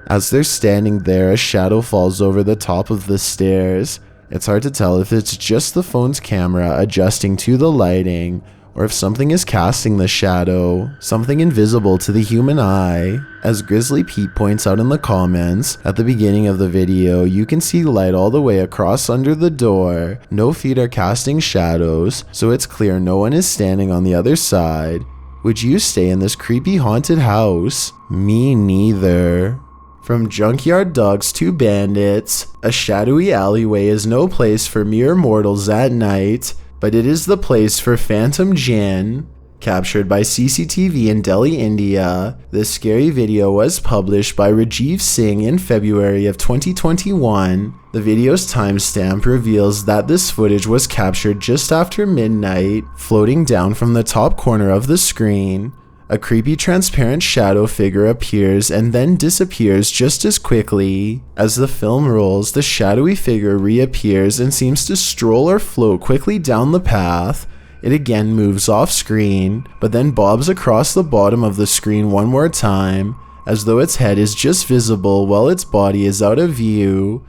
As they're standing there, a shadow falls over the top of the stairs. It's hard to tell if it's just the phone's camera adjusting to the lighting, or if something is casting the shadow, something invisible to the human eye. As Grizzly Pete points out in the comments, at the beginning of the video, you can see light all the way across under the door. No feet are casting shadows, so it's clear no one is standing on the other side. Would you stay in this creepy haunted house? Me neither. From junkyard dogs to bandits, a shadowy alleyway is no place for mere mortals at night, but it is the place for Phantom Jinn. Captured by CCTV in Delhi, India, this scary video was published by Rajiv Singh in February of 2021. The video's timestamp reveals that this footage was captured just after midnight, floating down from the top corner of the screen. A creepy transparent shadow figure appears and then disappears just as quickly. As the film rolls, the shadowy figure reappears and seems to stroll or float quickly down the path. It again moves off screen, but then bobs across the bottom of the screen one more time, as though its head is just visible while its body is out of view.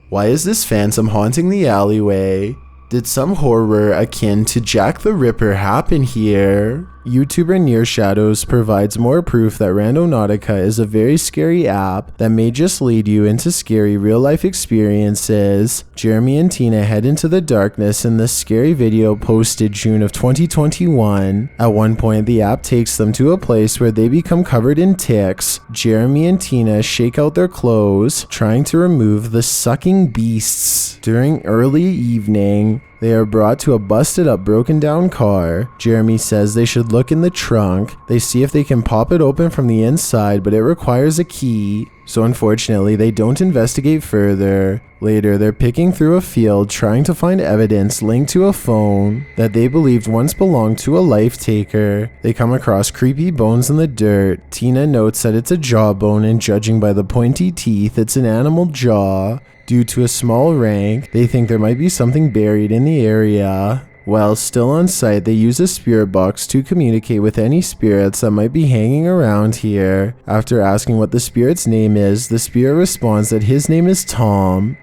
Why is this phantom haunting the alleyway? Did some horror akin to Jack the Ripper happen here? YouTuber Near Shadows provides more proof that Randonautica is a very scary app that may just lead you into scary real-life experiences. Jeremy and Tina head into the darkness in this scary video posted June of 2021. At one point, the app takes them to a place where they become covered in ticks. Jeremy and Tina shake out their clothes, trying to remove the sucking beasts. During early evening, they are brought to a busted up, broken down car. Jeremy says they should look in the trunk. They see if they can pop it open from the inside, but it requires a key. So unfortunately, they don't investigate further. Later, they're picking through a field trying to find evidence linked to a phone that they believed once belonged to a life taker. They come across creepy bones in the dirt. Tina notes that it's a jawbone, and judging by the pointy teeth, it's an animal jaw. Due to a small rank, they think there might be something buried in the area. While still on site, they use a spirit box to communicate with any spirits that might be hanging around here. After asking what the spirit's name is, the spirit responds that his name is Tom.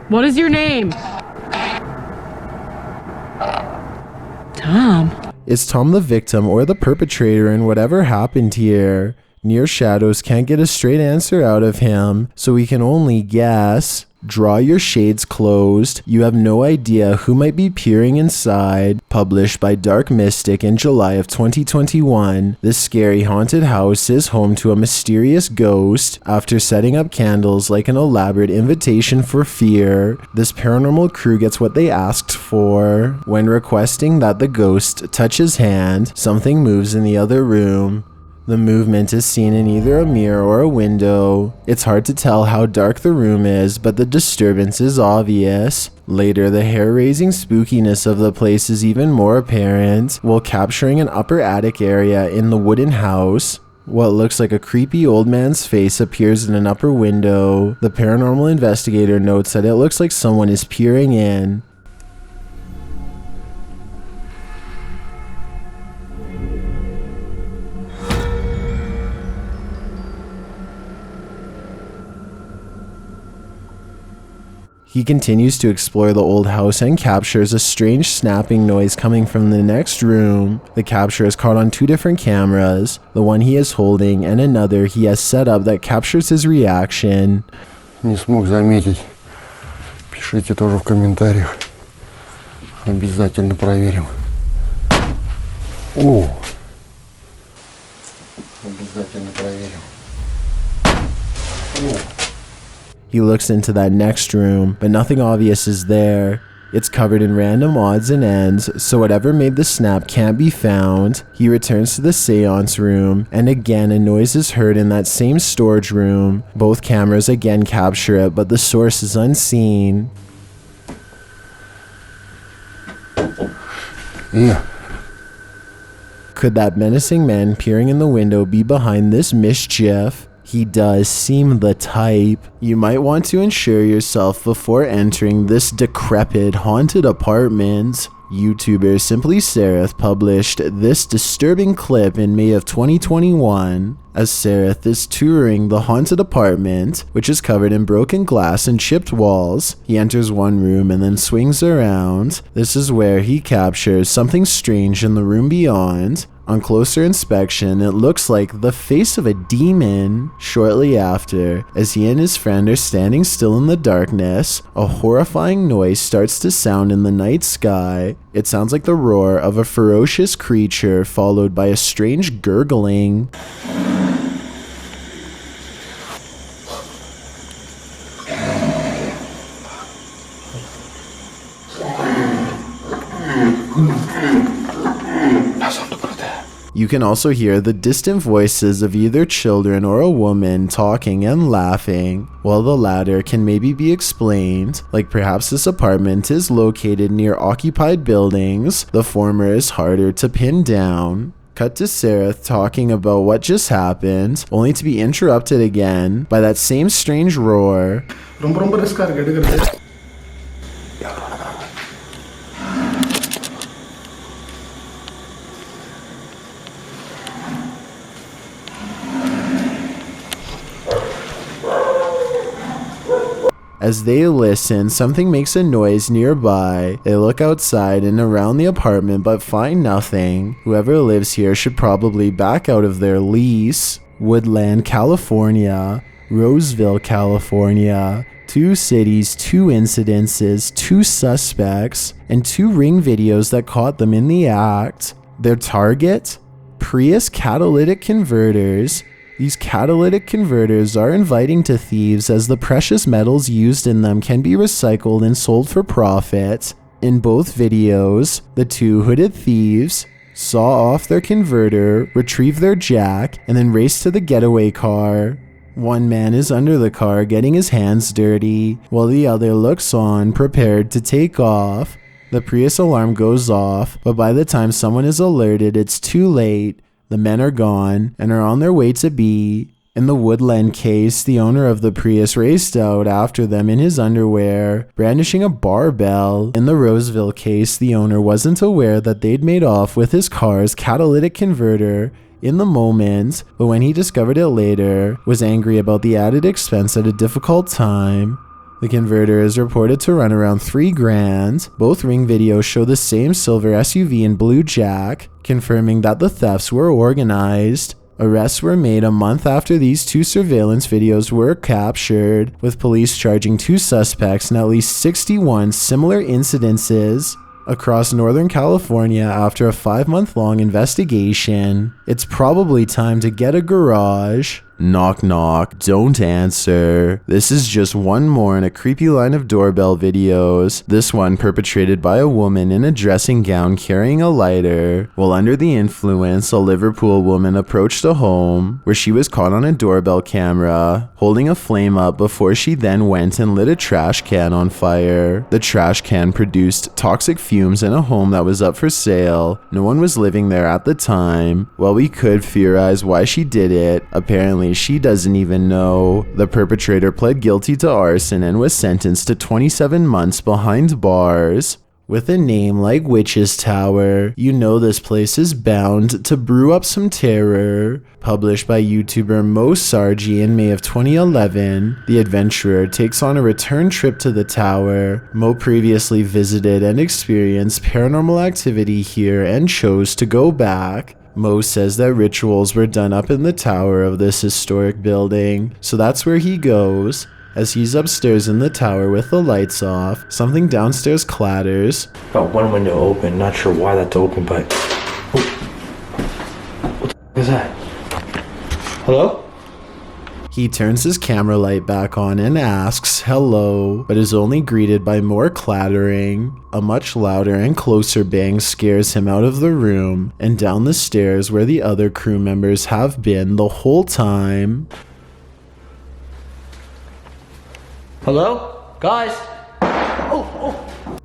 What is your name? Tom. Is Tom the victim or the perpetrator in whatever happened here? Near Shadows can't get a straight answer out of him, so we can only guess. Draw your shades closed. You have no idea who might be peering inside. Published by Dark Mystic in July of 2021, this scary haunted house is home to a mysterious ghost. After setting up candles like an elaborate invitation for fear, this paranormal crew gets what they asked for. When requesting that the ghost touch his hand, something moves in the other room. The movement is seen in either a mirror or a window. It's hard to tell how dark the room is, but the disturbance is obvious. Later, the hair-raising spookiness of the place is even more apparent, while capturing an upper attic area in the wooden house. What looks like a creepy old man's face appears in an upper window. The paranormal investigator notes that it looks like someone is peering in. He continues to explore the old house and captures a strange snapping noise coming from the next room. The capture is caught on two different cameras, the one he is holding and another he has set up that captures his reaction. Не смог заметить. Пишите тоже в комментариях. Обязательно проверим. О! Обязательно проверим. О! He looks into that next room, but nothing obvious is there. It's covered in random odds and ends, so whatever made the snap can't be found. He returns to the seance room, and again a noise is heard in that same storage room. Both cameras again capture it, but the source is unseen. Yeah. Could that menacing man peering in the window be behind this mischief? He does seem the type. You might want to ensure yourself before entering this decrepit haunted apartment. YouTuber Simply Sareth published this disturbing clip in May of 2021 as Sareth is touring the haunted apartment, which is covered in broken glass and chipped walls. He enters one room and then swings around. This is where he captures something strange in the room beyond. On closer inspection, it looks like the face of a demon. Shortly after, as he and his friend are standing still in the darkness, a horrifying noise starts to sound in the night sky. It sounds like the roar of a ferocious creature, followed by a strange gurgling. You can also hear the distant voices of either children or a woman talking and laughing. While the latter can maybe be explained, like perhaps this apartment is located near occupied buildings, the former is harder to pin down. Cut to Sareth talking about what just happened, only to be interrupted again by that same strange roar. As they listen, something makes a noise nearby. They look outside and around the apartment but find nothing. Whoever lives here should probably back out of their lease. Woodland, California. Roseville, California. 2 cities, 2 incidences, 2 suspects, and 2 ring videos that caught them in the act. Their target? Prius catalytic converters. These catalytic converters are inviting to thieves as the precious metals used in them can be recycled and sold for profit. In both videos, the 2 hooded thieves saw off their converter, retrieve their jack, and then race to the getaway car. One man is under the car getting his hands dirty, while the other looks on, prepared to take off. The Prius alarm goes off, but by the time someone is alerted, it's too late. The men are gone and are on their way to B. In the Woodland case, the owner of the Prius raced out after them in his underwear, brandishing a barbell. In the Roseville case, the owner wasn't aware that they'd made off with his car's catalytic converter in the moment, but when he discovered it later, was angry about the added expense at a difficult time. The converter is reported to run around $3,000. Both ring videos show the same silver SUV and blue jack, confirming that the thefts were organized. Arrests were made a month after these 2 surveillance videos were captured, with police charging 2 suspects in at least 61 similar incidences across Northern California after a 5-month-long investigation. It's probably time to get a garage. Knock knock, don't answer. This is just one more in a creepy line of doorbell videos, this one perpetrated by a woman in a dressing gown carrying a lighter. While under the influence, a Liverpool woman approached a home where she was caught on a doorbell camera, holding a flame up before she then went and lit a trash can on fire. The trash can produced toxic fumes in a home that was up for sale. No one was living there at the time. While we could theorize why she did it, apparently she doesn't even know. The perpetrator pled guilty to arson and was sentenced to 27 months behind bars. With a name like Witch's Tower, you know this place is bound to brew up some terror. Published by YouTuber Mo Sargi in May of 2011, the adventurer takes on a return trip to the tower. Mo previously visited and experienced paranormal activity here and chose to go back. Mo says that rituals were done up in the tower of this historic building, so that's where he goes. As he's upstairs in the tower with the lights off, something downstairs clatters. Got one window open, not sure why that's open, but... What the is that? Hello? He turns his camera light back on and asks hello, but is only greeted by more clattering. A much louder and closer bang scares him out of the room and down the stairs where the other crew members have been the whole time. Hello? Guys?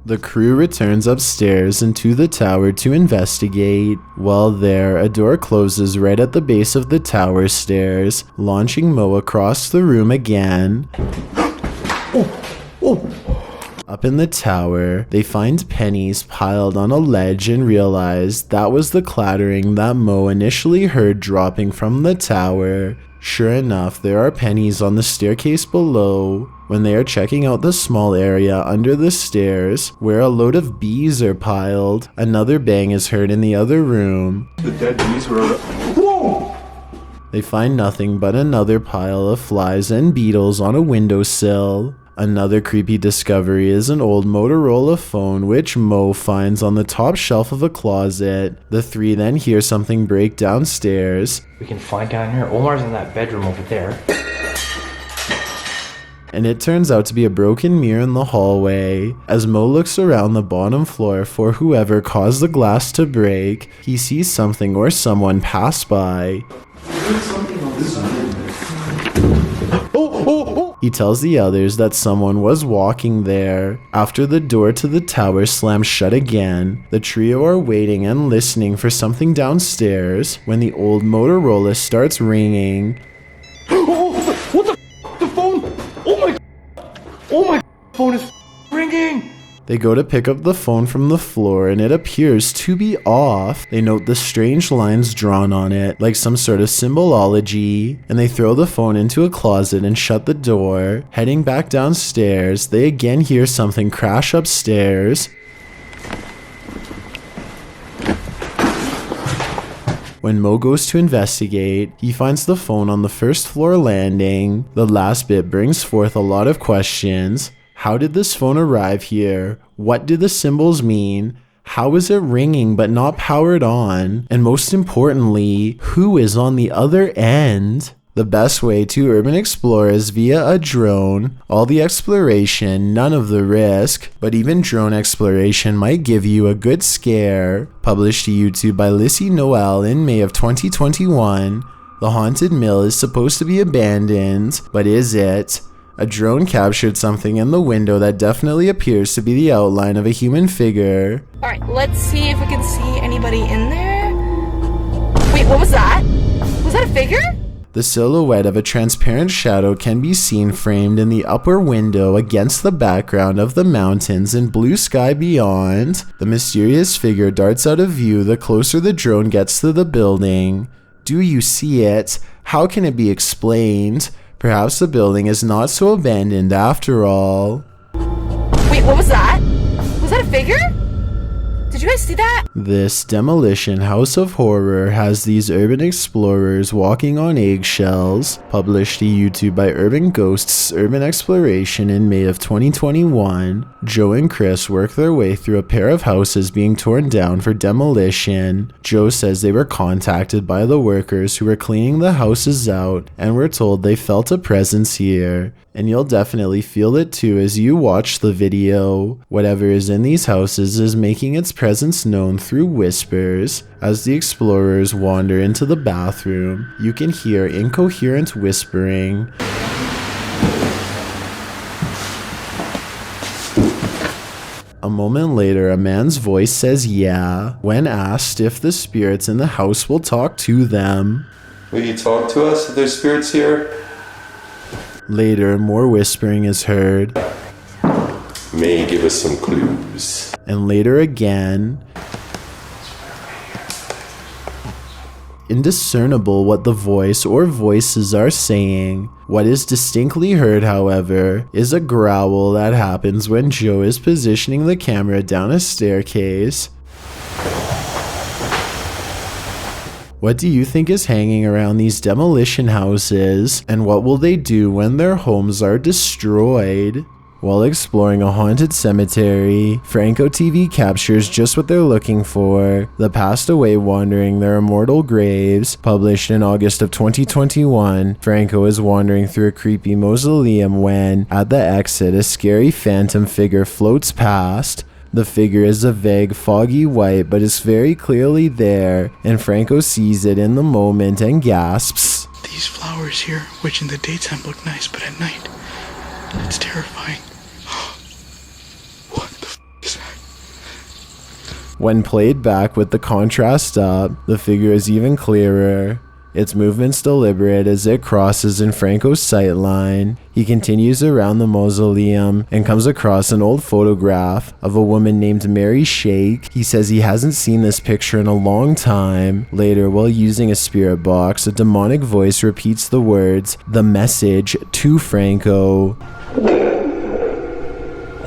The crew returns upstairs into the tower to investigate. While there, a door closes right at the base of the tower stairs, launching Mo across the room again. Up in the tower, they find pennies piled on a ledge and realize that was the clattering that Mo initially heard dropping from the tower. Sure enough, there are pennies on the staircase below. When they are checking out the small area under the stairs, where a load of bees are piled, another bang is heard in the other room. The dead bees were... Whoa! They find nothing but another pile of flies and beetles on a windowsill. Another creepy discovery is an old Motorola phone which Mo finds on the top shelf of a closet. The three then hear something break downstairs. We can find down here. Omar's in that bedroom over there. And it turns out to be a broken mirror in the hallway. As Mo looks around the bottom floor for whoever caused the glass to break, he sees something or someone pass by. He tells the others that someone was walking there. After the door to the tower slams shut again, the trio are waiting and listening for something downstairs when the old Motorola starts ringing. What the f***? The phone? Oh my phone is ringing! They go to pick up the phone from the floor and it appears to be off. They note the strange lines drawn on it, like some sort of symbology, and they throw the phone into a closet and shut the door. Heading back downstairs, they again hear something crash upstairs. When Mo goes to investigate, he finds the phone on the first floor landing. The last bit brings forth a lot of questions. How did this phone arrive here? What do the symbols mean? How is it ringing but not powered on? And most importantly, who is on the other end? The best way to urban explore is via a drone. All the exploration, none of the risk, but even drone exploration might give you a good scare. Published to YouTube by Lissy Noel in May of 2021. The haunted mill is supposed to be abandoned, but is it? A drone captured something in the window that definitely appears to be the outline of a human figure. Alright, let's see if we can see anybody in there. Wait, what was that? Was that a figure? The silhouette of a transparent shadow can be seen framed in the upper window against the background of the mountains and blue sky beyond. The mysterious figure darts out of view the closer the drone gets to the building. Do you see it? How can it be explained? Perhaps the building is not so abandoned after all. Wait, what was that? Was that a figure? Did you guys see that? This demolition house of horror has these urban explorers walking on eggshells. Published to YouTube by Urban Ghosts Urban Exploration in May of 2021. Joe and Chris work their way through a pair of houses being torn down for demolition. Joe says they were contacted by the workers who were cleaning the houses out and were told they felt a presence here. And you'll definitely feel it too as you watch the video. Whatever is in these houses is making its presence known through whispers. As the explorers wander into the bathroom, you can hear incoherent whispering. A moment later, a man's voice says yeah, when asked if the spirits in the house will talk to them. Will you talk to us if there's spirits here? Later, more whispering is heard. May give us some clues. And later again. Indiscernible what the voice or voices are saying. What is distinctly heard, however, is a growl that happens when Joe is positioning the camera down a staircase. What do you think is hanging around these demolition houses, and what will they do when their homes are destroyed? While exploring a haunted cemetery, Franco TV captures just what they're looking for, the passed away wandering their immortal graves. Published in August of 2021, Franco is wandering through a creepy mausoleum when, at the exit, a scary phantom figure floats past. The figure is a vague, foggy white, but is very clearly there, and Franco sees it in the moment and gasps. These flowers here, which in the daytime look nice, but at night, it's terrifying. What the f*** is that? When played back with the contrast up, the figure is even clearer. Its movements deliberate as it crosses in Franco's sightline. He continues around the mausoleum and comes across an old photograph of a woman named Mary Shake. He says he hasn't seen this picture in a long time. Later, while using a spirit box, a demonic voice repeats the words, "The message," to Franco.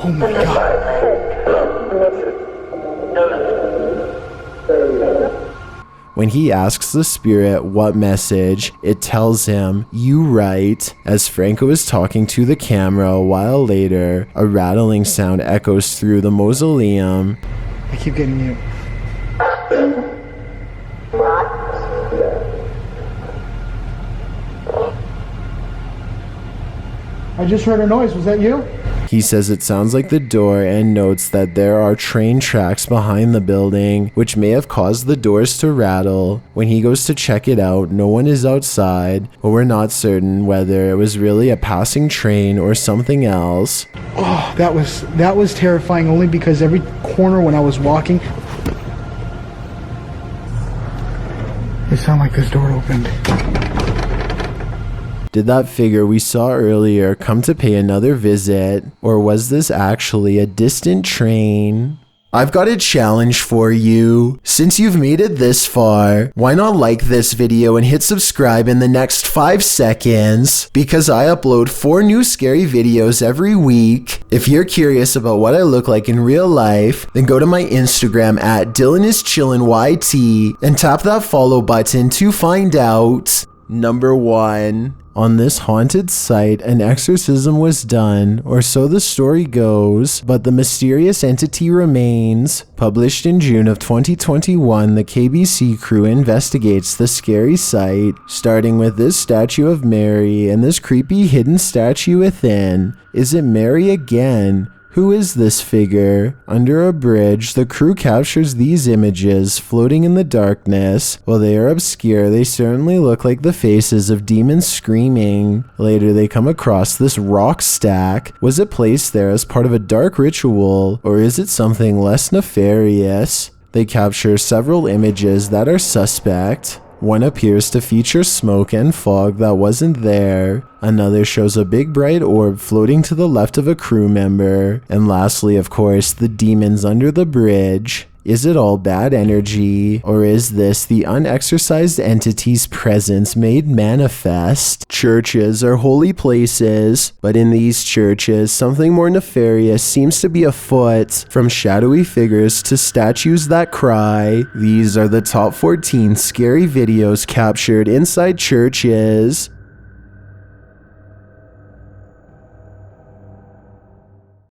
Oh my god. When he asks the spirit what message, it tells him, "You write," as Franco is talking to the camera, while later, a rattling sound echoes through the mausoleum. I keep getting mute. I just heard a noise. Was that you? He says it sounds like the door and notes that there are train tracks behind the building, which may have caused the doors to rattle. When he goes to check it out, no one is outside, but we're not certain whether it was really a passing train or something else. Oh, that was terrifying, only because every corner when I was walking, it sounded like this door opened. Did that figure we saw earlier come to pay another visit, or was this actually a distant train? I've got a challenge for you. Since you've made it this far, why not like this video and hit subscribe in the next 5 seconds? Because I upload 4 new scary videos every week. If you're curious about what I look like in real life, then go to my Instagram at DylanIsChillinYT and tap that follow button to find out. Number 1. On this haunted site, an exorcism was done, or so the story goes, but the mysterious entity remains. Published in June of 2021, the KBC crew investigates the scary site, starting with this statue of Mary and this creepy hidden statue within. Is it Mary again? Who is this figure? Under a bridge, the crew captures these images floating in the darkness. While they are obscure, they certainly look like the faces of demons screaming. Later, they come across this rock stack. Was it placed there as part of a dark ritual, or is it something less nefarious? They capture several images that are suspect. One appears to feature smoke and fog that wasn't there. Another shows a big bright orb floating to the left of a crew member. And lastly, of course, the demons under the bridge. Is it all bad energy, or is this the unexorcised entity's presence made manifest? Churches are holy places, but in these churches, something more nefarious seems to be afoot, from shadowy figures to statues that cry. These are the top 14 scary videos captured inside churches.